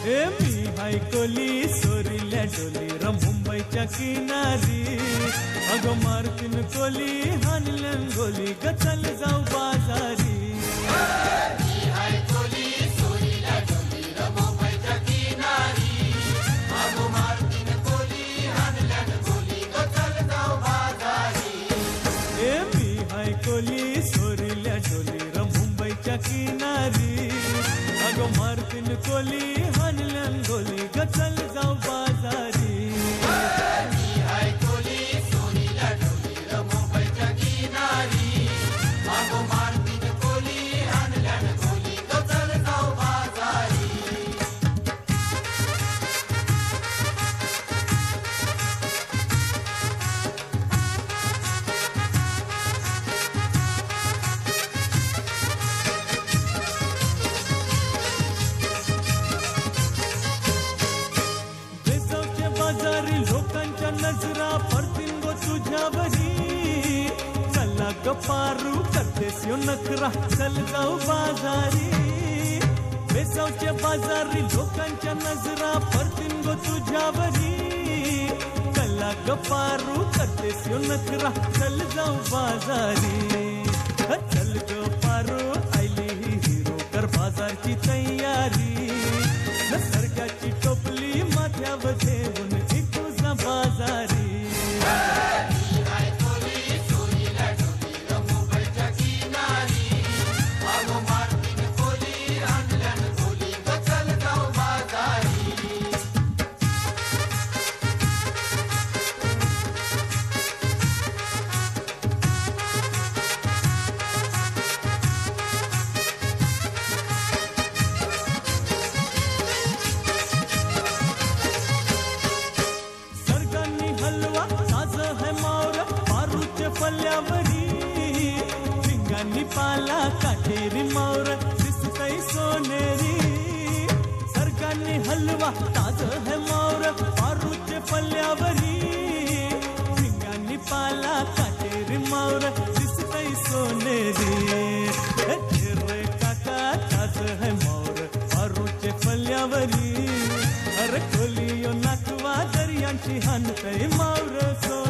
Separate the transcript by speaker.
Speaker 1: मी हाय कोली सोरील्या डोली र मुंबईच्या किनारी अगं मारतीन कोली हानल्यान गोली ग चल जाऊ बाजारी कोली सोरील्या डोली र मुंबईच्या किनारी अगं मारतीन कोली हानल्यान गोली ग चल जाऊ बाजारी लोकांच्या नजरा पडतीन गो तुझ्यावरी चला ग पारू करतेस यो नखरा चल जाऊ बाजारी बेसावच्या बाजारी लोकांच्या नजरा पडतीन गो तुझ्यावरी चला ग पारू करतेस यो नखरा चल जाऊ बाजारी चल ग पारू आयली ही हिरो कर बाजारची तयारी सरकारची टोपली माथ्यावर ठेवून बाजारी पल्ल्यावरी भिंगांनी पाला काठेरी मावर दिसतई सोनेरी सरकारनी हलवा ताज है मावर पारूचे पल्ल्यावरी भिंगांनी पाला काठेरी मावर दिसतई सोनेरी रे काका ताज है मावर पारूचे पल्ल्यावरी अरे खोलियो नाकवा दर्यांची हानतई मावर सो